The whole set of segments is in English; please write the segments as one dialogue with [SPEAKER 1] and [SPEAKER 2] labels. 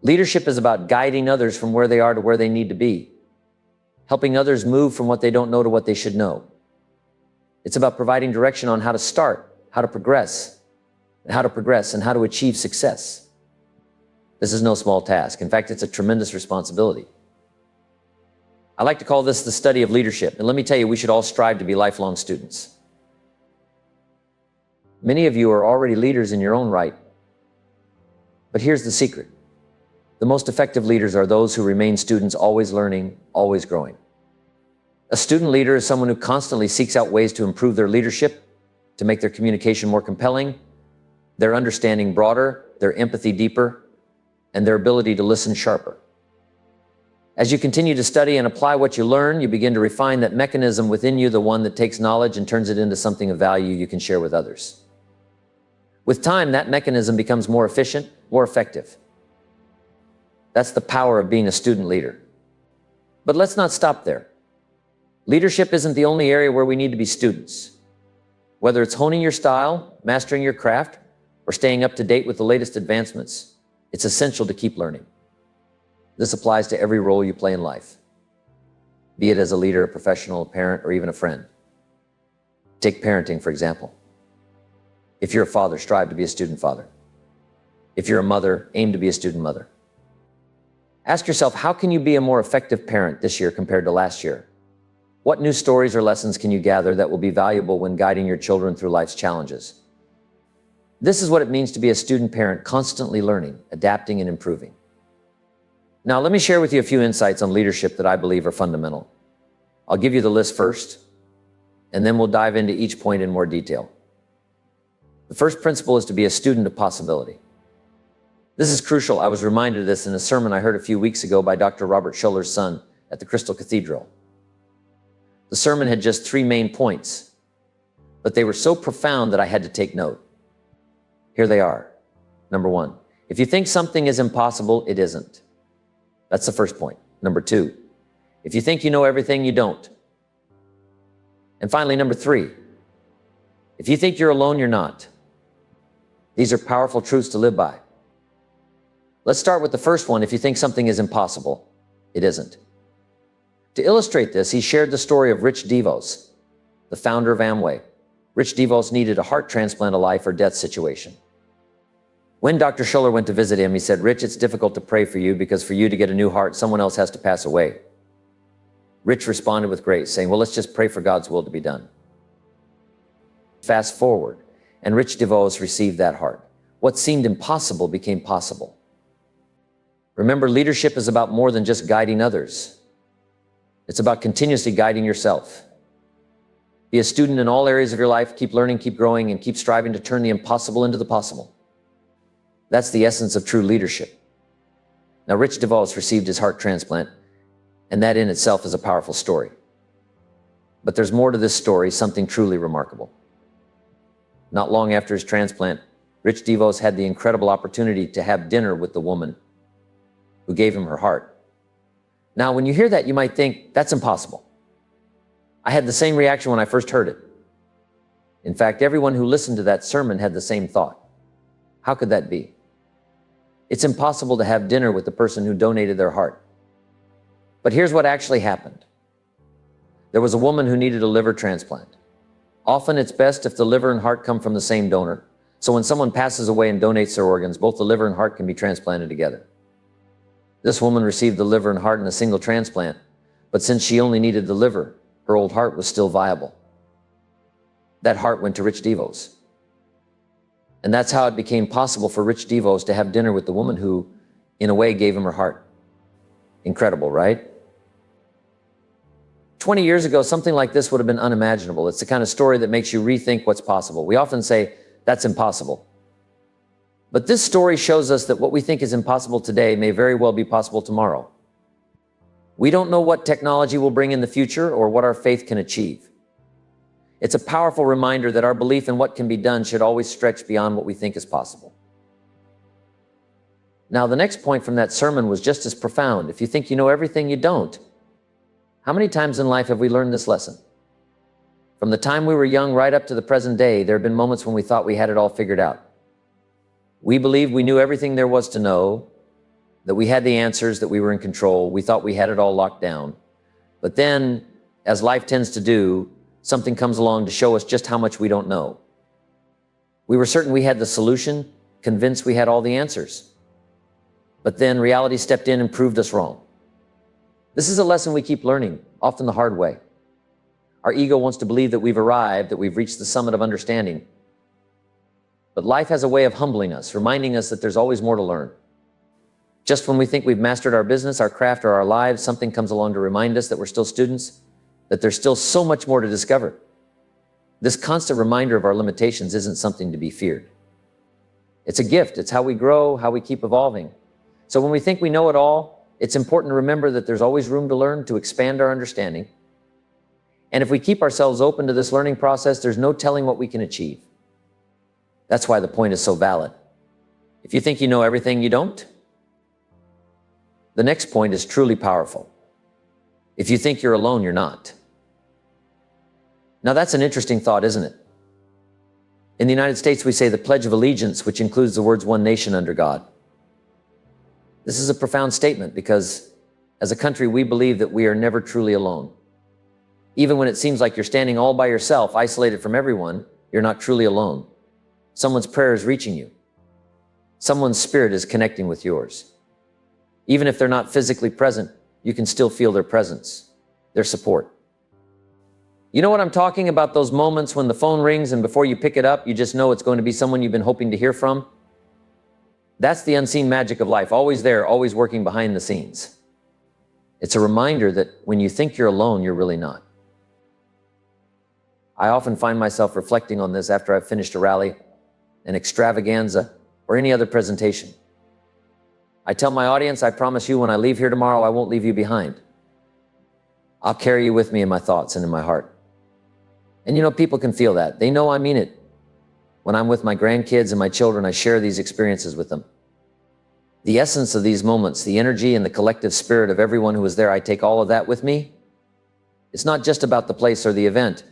[SPEAKER 1] Leadership is about guiding others from where they are to where they need to be, helping others move from what they don't know to what they should know. It's about providing direction on how to start, how to progress, and how to achieve success. This is no small task. In fact, it's a tremendous responsibility. I like to call this the study of leadership. And let me tell you, we should all strive to be lifelong students. Many of you are already leaders in your own right. But here's the secret. The most effective leaders are those who remain students, always learning, always growing. A student leader is someone who constantly seeks out ways to improve their leadership, to make their communication more compelling, their understanding broader, their empathy deeper, and their ability to listen sharper. As you continue to study and apply what you learn, you begin to refine that mechanism within you, the one that takes knowledge and turns it into something of value you can share with others. With time, that mechanism becomes more efficient, more effective. That's the power of being a student leader. But let's not stop there. Leadership isn't the only area where we need to be students. Whether it's honing your style, mastering your craft, or staying up to date with the latest advancements, it's essential to keep learning. This applies to every role you play in life, be it as a leader, a professional, a parent, or even a friend. Take parenting, for example. If you're a father, strive to be a student father. If you're a mother, aim to be a student mother. Ask yourself, how can you be a more effective parent this year compared to last year? What new stories or lessons can you gather that will be valuable when guiding your children through life's challenges? This is what it means to be a student parent, constantly learning, adapting, and improving. Now, let me share with you a few insights on leadership that I believe are fundamental. I'll give you the list first, and then we'll dive into each point in more detail. The first principle is to be a student of possibility. This is crucial. I was reminded of this in a sermon I heard a few weeks ago by Dr. Robert Schuller's son at the Crystal Cathedral. The sermon had just 3 main points, but they were so profound that I had to take note. Here they are. Number 1, if you think something is impossible, it isn't. That's the first point. Number 2, if you think you know everything, you don't. And finally, number 3, if you think you're alone, you're not. These are powerful truths to live by. Let's start with the first one. If you think something is impossible, it isn't. To illustrate this, he shared the story of Rich Devals, the founder of Amway. Rich Devals needed a heart transplant, a life or death situation. When Dr. Schuller went to visit him, he said, "Rich, it's difficult to pray for you because for you to get a new heart, someone else has to pass away." Rich responded with grace, saying, "Well, let's just pray for God's will to be done." Fast forward, and Rich Devals received that heart. What seemed impossible became possible. Remember, leadership is about more than just guiding others. It's about continuously guiding yourself. Be a student in all areas of your life, keep learning, keep growing, and keep striving to turn the impossible into the possible. That's the essence of true leadership. Now, Rich Devals received his heart transplant, and that in itself is a powerful story. But there's more to this story, something truly remarkable. Not long after his transplant, Rich Devals had the incredible opportunity to have dinner with the woman who gave him her heart. Now, when you hear that, you might think, that's impossible. I had the same reaction when I first heard it. In fact, everyone who listened to that sermon had the same thought. How could that be? It's impossible to have dinner with the person who donated their heart. But here's what actually happened. There was a woman who needed a liver transplant. Often it's best if the liver and heart come from the same donor. So when someone passes away and donates their organs, both the liver and heart can be transplanted together. This woman received the liver and heart in a single transplant, but since she only needed the liver, her old heart was still viable. That heart went to Rich Devals. And that's how it became possible for Rich Devals to have dinner with the woman who, in a way, gave him her heart. Incredible, right? 20 years ago, something like this would have been unimaginable. It's the kind of story that makes you rethink what's possible. We often say, that's impossible. But this story shows us that what we think is impossible today may very well be possible tomorrow. We don't know what technology will bring in the future or what our faith can achieve. It's a powerful reminder that our belief in what can be done should always stretch beyond what we think is possible. Now, the next point from that sermon was just as profound. If you think you know everything, you don't. How many times in life have we learned this lesson? From the time we were young right up to the present day, there have been moments when we thought we had it all figured out. We believed we knew everything there was to know, that we had the answers, that we were in control. We thought we had it all locked down. But then, as life tends to do, something comes along to show us just how much we don't know. We were certain we had the solution, convinced we had all the answers. But then reality stepped in and proved us wrong. This is a lesson we keep learning, often the hard way. Our ego wants to believe that we've arrived, that we've reached the summit of understanding. But life has a way of humbling us, reminding us that there's always more to learn. Just when we think we've mastered our business, our craft, or our lives, something comes along to remind us that we're still students, that there's still so much more to discover. This constant reminder of our limitations isn't something to be feared. It's a gift. It's how we grow, how we keep evolving. So when we think we know it all, it's important to remember that there's always room to learn, to expand our understanding. And if we keep ourselves open to this learning process, there's no telling what we can achieve. That's why the point is so valid. If you think you know everything, you don't. The next point is truly powerful. If you think you're alone, you're not. Now that's an interesting thought, isn't it? In the United States, we say the Pledge of Allegiance, which includes the words "one nation under God." This is a profound statement because as a country, we believe that we are never truly alone. Even when it seems like you're standing all by yourself, isolated from everyone, you're not truly alone. Someone's prayer is reaching you. Someone's spirit is connecting with yours. Even if they're not physically present, you can still feel their presence, their support. You know what I'm talking about, those moments when the phone rings and before you pick it up, you just know it's going to be someone you've been hoping to hear from? That's the unseen magic of life, always there, always working behind the scenes. It's a reminder that when you think you're alone, you're really not. I often find myself reflecting on this after I've finished a rally, an extravaganza, or any other presentation. I tell my audience, I promise you when I leave here tomorrow, I won't leave you behind. I'll carry you with me in my thoughts and in my heart. And you know, people can feel that. They know I mean it. When I'm with my grandkids and my children, I share these experiences with them. The essence of these moments, the energy and the collective spirit of everyone who was there, I take all of that with me. It's not just about the place or the event.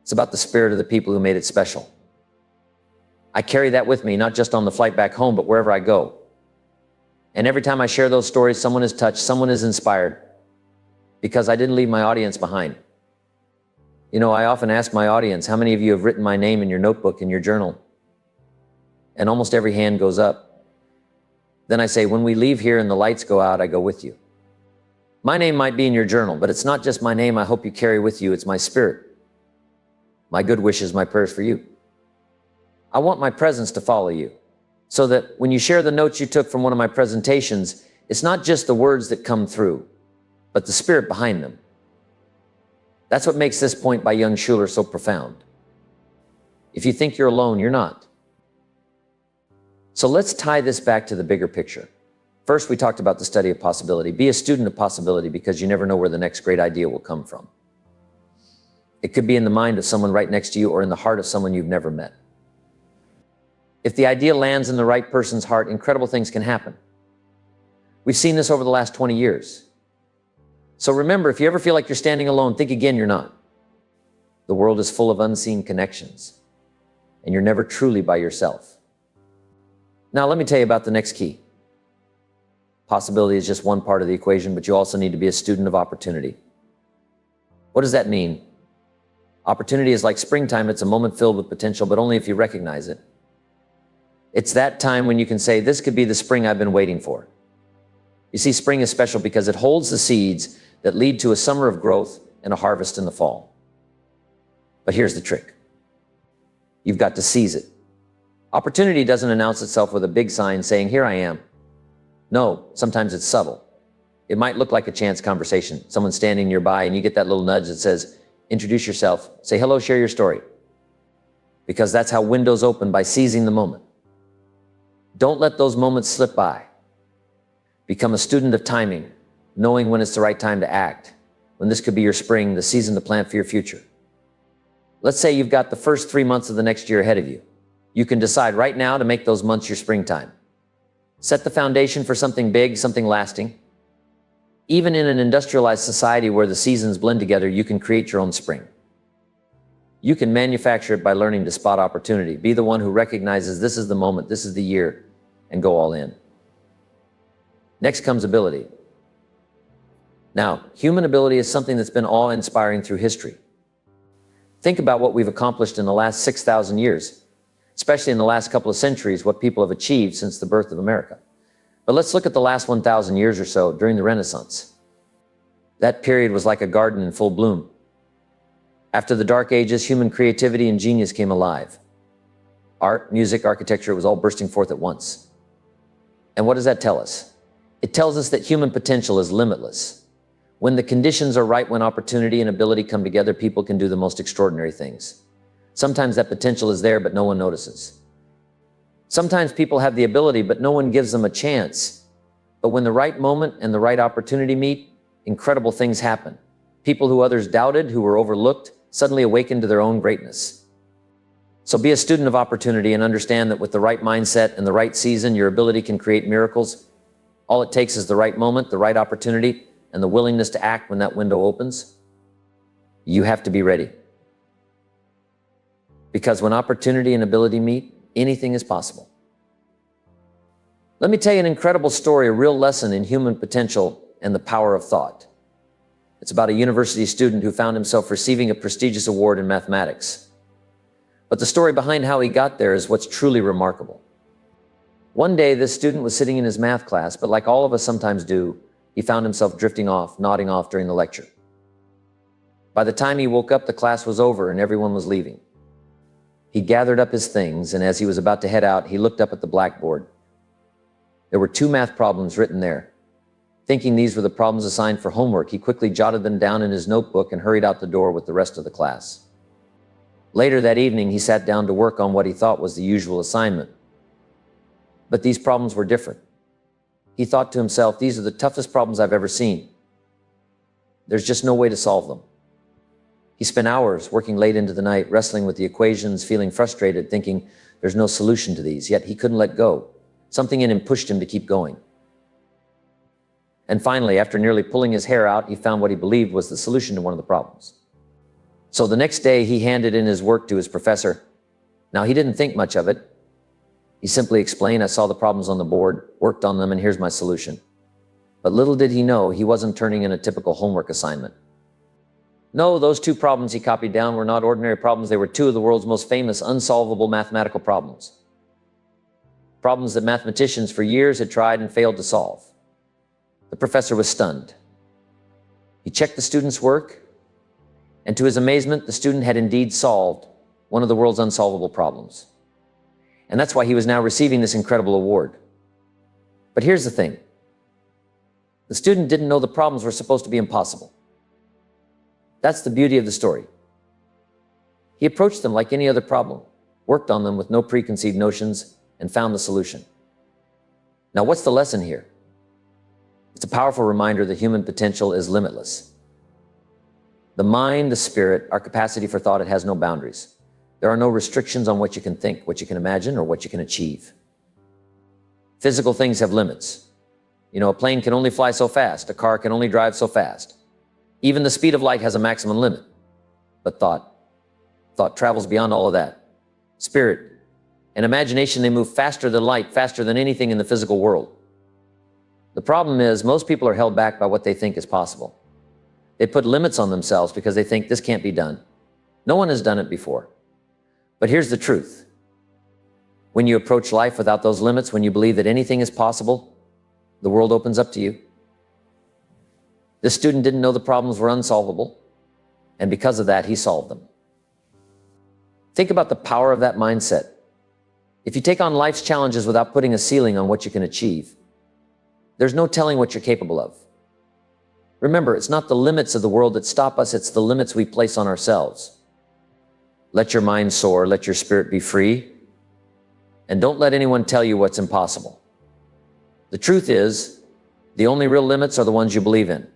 [SPEAKER 1] It's about the spirit of the people who made it special. I carry that with me, not just on the flight back home, but wherever I go. And every time I share those stories, someone is touched, someone is inspired, because I didn't leave my audience behind. You know, I often ask my audience, how many of you have written my name in your notebook, in your journal? And almost every hand goes up. Then I say, when we leave here and the lights go out, I go with you. My name might be in your journal, but it's not just my name I hope you carry with you, it's my spirit. My good wishes, my prayers for you. I want my presence to follow you, so that when you share the notes you took from one of my presentations, it's not just the words that come through, but the spirit behind them. That's what makes this point by young Youre so profound. If you think you're alone, you're not. So let's tie this back to the bigger picture. First, we talked about the study of possibility. Be a student of possibility because you never know where the next great idea will come from. It could be in the mind of someone right next to you or in the heart of someone you've never met. If the idea lands in the right person's heart, incredible things can happen. We've seen this over the last 20 years. So remember, if you ever feel like you're standing alone, think again, you're not. The world is full of unseen connections, and you're never truly by yourself. Now, let me tell you about the next key. Possibility is just one part of the equation, but you also need to be a student of opportunity. What does that mean? Opportunity is like springtime. It's a moment filled with potential, but only if you recognize it. It's that time when you can say, this could be the spring I've been waiting for. You see, spring is special because it holds the seeds that lead to a summer of growth and a harvest in the fall. But here's the trick. You've got to seize it. Opportunity doesn't announce itself with a big sign saying, here I am. No, sometimes it's subtle. It might look like a chance conversation. Someone standing nearby and you get that little nudge that says, introduce yourself, say hello, share your story. Because that's how windows open, by seizing the moment. Don't let those moments slip by. Become a student of timing, knowing when it's the right time to act, when this could be your spring, the season to plant for your future. Let's say you've got the first 3 months of the next year ahead of you. You can decide right now to make those months your springtime. Set the foundation for something big, something lasting. Even in an industrialized society where the seasons blend together, you can create your own spring. You can manufacture it by learning to spot opportunity. Be the one who recognizes this is the moment, this is the year, and go all in. Next comes ability. Now, human ability is something that's been awe-inspiring through history. Think about what we've accomplished in the last 6,000 years, especially in the last couple of centuries, what people have achieved since the birth of America. But let's look at the last 1,000 years or so during the Renaissance. That period was like a garden in full bloom. After the Dark Ages, human creativity and genius came alive. Art, music, architecture, it was all bursting forth at once. And what does that tell us? It tells us that human potential is limitless. When the conditions are right, when opportunity and ability come together, people can do the most extraordinary things. Sometimes that potential is there, but no one notices. Sometimes people have the ability, but no one gives them a chance. But when the right moment and the right opportunity meet, incredible things happen. People who others doubted, who were overlooked, suddenly awaken to their own greatness. So be a student of opportunity and understand that with the right mindset and the right season, your ability can create miracles. All it takes is the right moment, the right opportunity, and the willingness to act when that window opens. You have to be ready. Because when opportunity and ability meet, anything is possible. Let me tell you an incredible story, a real lesson in human potential and the power of thought. It's about a university student who found himself receiving a prestigious award in mathematics. But the story behind how he got there is what's truly remarkable. One day, this student was sitting in his math class, but like all of us sometimes do, he found himself drifting off, nodding off during the lecture. By the time he woke up, the class was over and everyone was leaving. He gathered up his things, and as he was about to head out, he looked up at the blackboard. There were 2 math problems written there. Thinking these were the problems assigned for homework, he quickly jotted them down in his notebook and hurried out the door with the rest of the class. Later that evening, he sat down to work on what he thought was the usual assignment. But these problems were different. He thought to himself, these are the toughest problems I've ever seen. There's just no way to solve them. He spent hours working late into the night, wrestling with the equations, feeling frustrated, thinking there's no solution to these, yet he couldn't let go. Something in him pushed him to keep going. And finally, after nearly pulling his hair out, he found what he believed was the solution to one of the problems. So the next day, he handed in his work to his professor. Now, he didn't think much of it. He simply explained, I saw the problems on the board, worked on them, and here's my solution. But little did he know, he wasn't turning in a typical homework assignment. No, those 2 problems he copied down were not ordinary problems. They were 2 of the world's most famous unsolvable mathematical problems. Problems that mathematicians for years had tried and failed to solve. The professor was stunned. He checked the student's work, and to his amazement, the student had indeed solved one of the world's unsolvable problems. And that's why he was now receiving this incredible award. But here's the thing. The student didn't know the problems were supposed to be impossible. That's the beauty of the story. He approached them like any other problem, worked on them with no preconceived notions, and found the solution. Now, what's the lesson here? It's a powerful reminder that human potential is limitless. The mind, the spirit, our capacity for thought, it has no boundaries. There are no restrictions on what you can think, what you can imagine, or what you can achieve. Physical things have limits. A plane can only fly so fast. A car can only drive so fast. Even the speed of light has a maximum limit. But thought travels beyond all of that. Spirit and imagination, they move faster than light, faster than anything in the physical world. The problem is, most people are held back by what they think is possible. They put limits on themselves because they think this can't be done. No one has done it before. But here's the truth. When you approach life without those limits, when you believe that anything is possible, the world opens up to you. This student didn't know the problems were unsolvable, and because of that, he solved them. Think about the power of that mindset. If you take on life's challenges without putting a ceiling on what you can achieve, there's no telling what you're capable of. Remember, it's not the limits of the world that stop us, it's the limits we place on ourselves. Let your mind soar, let your spirit be free, and don't let anyone tell you what's impossible. The truth is, the only real limits are the ones you believe in.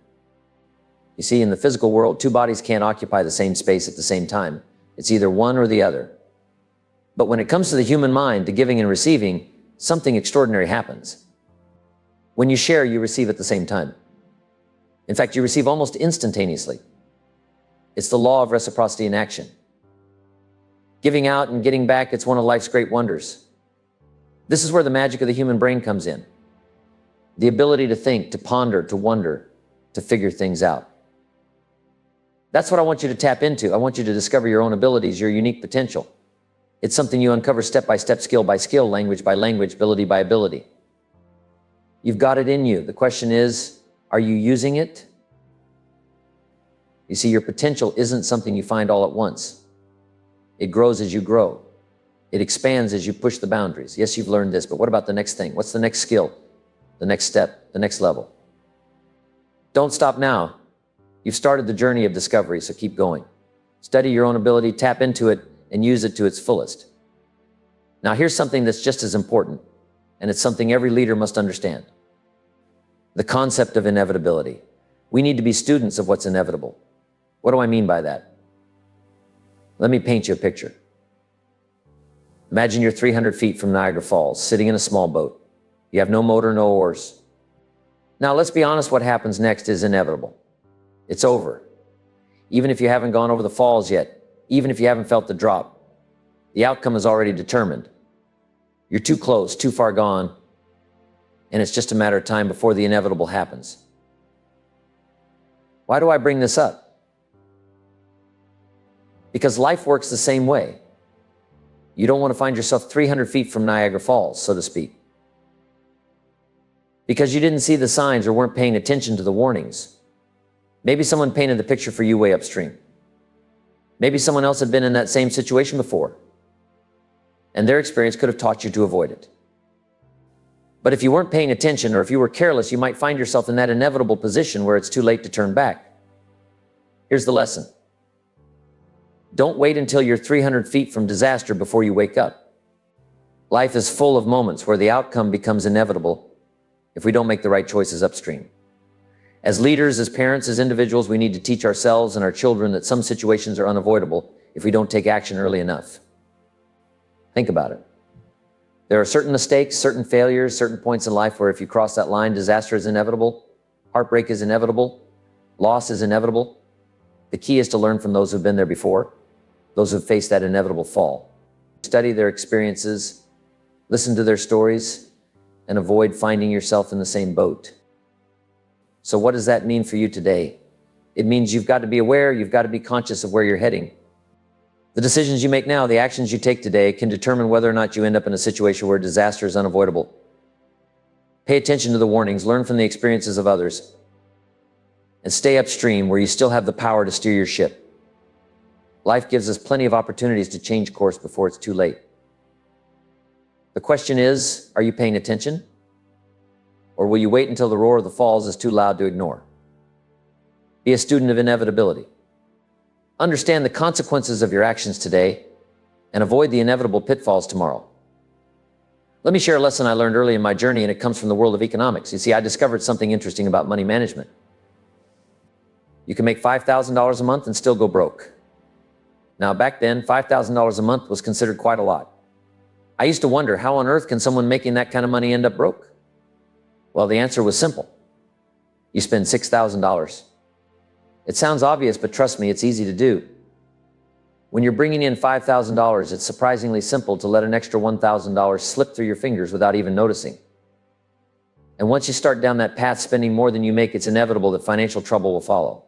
[SPEAKER 1] You see, in the physical world, 2 bodies can't occupy the same space at the same time. It's either one or the other. But when it comes to the human mind, to giving and receiving, something extraordinary happens. When you share, you receive at the same time. In fact, you receive almost instantaneously. It's the law of reciprocity in action. Giving out and getting back, it's one of life's great wonders. This is where the magic of the human brain comes in. the ability to think, to ponder, to wonder, to figure things out. That's what I want you to tap into. I want you to discover your own abilities, your unique potential. It's something you uncover step by step, skill by skill, language by language, ability by ability. You've got it in you. The question is, are you using it? You see, your potential isn't something you find all at once. It grows as you grow. It expands as you push the boundaries. Yes, you've learned this, but what about the next thing? What's the next skill? The next step, the next level? Don't stop now. You've started the journey of discovery, so keep going. Study your own ability, tap into it, and use it to its fullest. Now, here's something that's just as important, and it's something every leader must understand. The concept of inevitability. We need to be students of what's inevitable. What do I mean by that? Let me paint you a picture. Imagine you're 300 feet from Niagara Falls, sitting in a small boat. You have no motor, no oars. Now, let's be honest, what happens next is inevitable. It's over. Even if you haven't gone over the falls yet, even if you haven't felt the drop, the outcome is already determined. You're too close, too far gone, and it's just a matter of time before the inevitable happens. Why do I bring this up? Because life works the same way. You don't want to find yourself 300 feet from Niagara Falls, so to speak, because you didn't see the signs or weren't paying attention to the warnings. Maybe someone painted the picture for you way upstream. Maybe someone else had been in that same situation before, and their experience could have taught you to avoid it. But if you weren't paying attention, or if you were careless, you might find yourself in that inevitable position where it's too late to turn back. Here's the lesson. Don't wait until you're 300 feet from disaster before you wake up. Life is full of moments where the outcome becomes inevitable if we don't make the right choices upstream. As leaders, as parents, as individuals, we need to teach ourselves and our children that some situations are unavoidable if we don't take action early enough. Think about it. There are certain mistakes, certain failures, certain points in life where if you cross that line, disaster is inevitable, heartbreak is inevitable, loss is inevitable. The key is to learn from those who've been there before, those who've faced that inevitable fall. Study their experiences, listen to their stories, and avoid finding yourself in the same boat. So what does that mean for you today? It means you've got to be aware, you've got to be conscious of where you're heading. The decisions you make now, the actions you take today, can determine whether or not you end up in a situation where disaster is unavoidable. Pay attention to the warnings, learn from the experiences of others, and stay upstream where you still have the power to steer your ship. Life gives us plenty of opportunities to change course before it's too late. The question is, are you paying attention? Or will you wait until the roar of the falls is too loud to ignore? Be a student of inevitability. Understand the consequences of your actions today and avoid the inevitable pitfalls tomorrow. Let me share a lesson I learned early in my journey, and it comes from the world of economics. You see, I discovered something interesting about money management. You can make $5,000 a month and still go broke. Now, back then, $5,000 a month was considered quite a lot. I used to wonder, how on earth can someone making that kind of money end up broke? Well, the answer was simple. You spend $6,000. It sounds obvious, but trust me, it's easy to do. When you're bringing in $5,000, it's surprisingly simple to let an extra $1,000 slip through your fingers without even noticing. And once you start down that path, spending more than you make, it's inevitable that financial trouble will follow.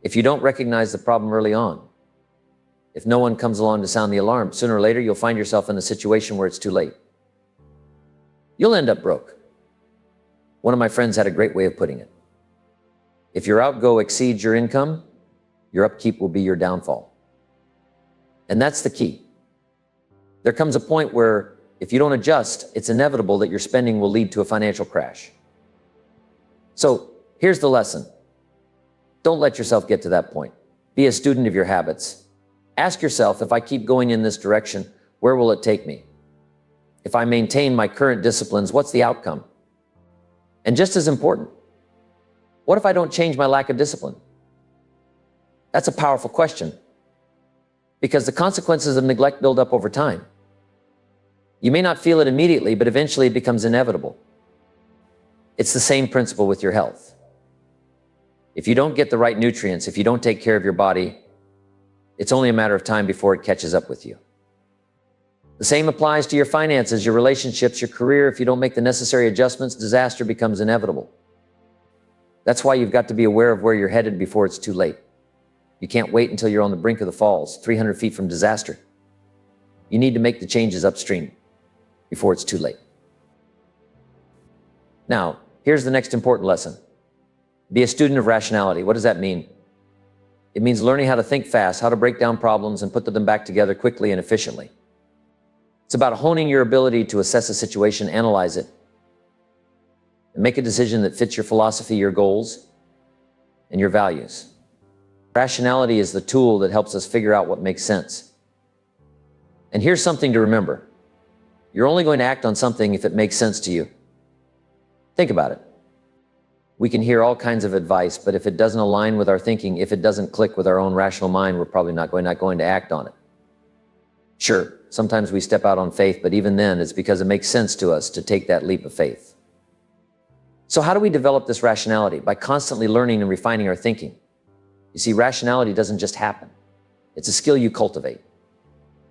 [SPEAKER 1] If you don't recognize the problem early on, if no one comes along to sound the alarm, sooner or later you'll find yourself in a situation where it's too late. You'll end up broke. One of my friends had a great way of putting it. If your outgo exceeds your income, your upkeep will be your downfall. And that's the key. There comes a point where if you don't adjust, it's inevitable that your spending will lead to a financial crash. So here's the lesson. Don't let yourself get to that point. Be a student of your habits. Ask yourself, if I keep going in this direction, where will it take me? If I maintain my current disciplines, what's the outcome? And just as important, what if I don't change my lack of discipline? That's a powerful question, because the consequences of neglect build up over time. You may not feel it immediately, but eventually it becomes inevitable. It's the same principle with your health. If you don't get the right nutrients, if you don't take care of your body, it's only a matter of time before it catches up with you. The same applies to your finances, your relationships, your career. If you don't make the necessary adjustments, disaster becomes inevitable. That's why you've got to be aware of where you're headed before it's too late. You can't wait until you're on the brink of the falls, 300 feet from disaster. You need to make the changes upstream before it's too late. Now, here's the next important lesson. Be a student of rationality. What does that mean? It means learning how to think fast, how to break down problems and put them back together quickly and efficiently. It's about honing your ability to assess a situation, analyze it, and make a decision that fits your philosophy, your goals, and your values. Rationality is the tool that helps us figure out what makes sense. And here's something to remember. You're only going to act on something if it makes sense to you. Think about it. We can hear all kinds of advice, but if it doesn't align with our thinking, if it doesn't click with our own rational mind, we're probably not going to act on it. Sure, sometimes we step out on faith, but even then, it's because it makes sense to us to take that leap of faith. So how do we develop this rationality? By constantly learning and refining our thinking. You see, rationality doesn't just happen. It's a skill you cultivate.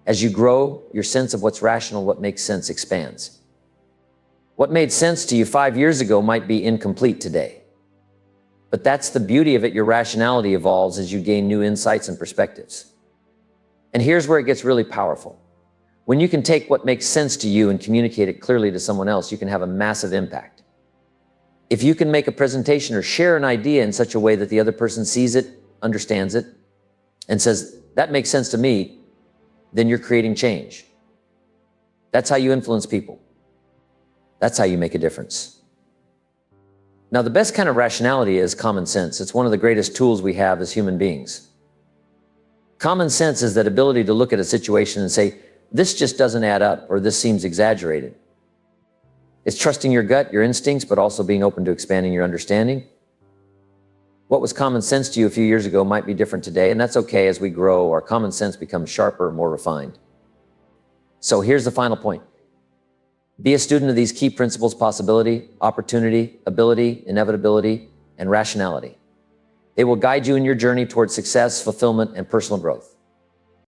[SPEAKER 1] As you grow, your sense of what's rational, what makes sense, expands. What made sense to you 5 years ago might be incomplete today. But that's the beauty of it. Your rationality evolves as you gain new insights and perspectives. And here's where it gets really powerful. When you can take what makes sense to you and communicate it clearly to someone else, you can have a massive impact. If you can make a presentation or share an idea in such a way that the other person sees it, understands it, and says, that makes sense to me, then you're creating change. That's how you influence people. That's how you make a difference. Now, the best kind of rationality is common sense. It's one of the greatest tools we have as human beings. Common sense is that ability to look at a situation and say, this just doesn't add up, or this seems exaggerated. It's trusting your gut, your instincts, but also being open to expanding your understanding. What was common sense to you a few years ago might be different today, and that's okay. As we grow, our common sense becomes sharper, more refined. So here's the final point. Be a student of these key principles: possibility, opportunity, ability, inevitability, and rationality. They will guide you in your journey towards success, fulfillment, and personal growth.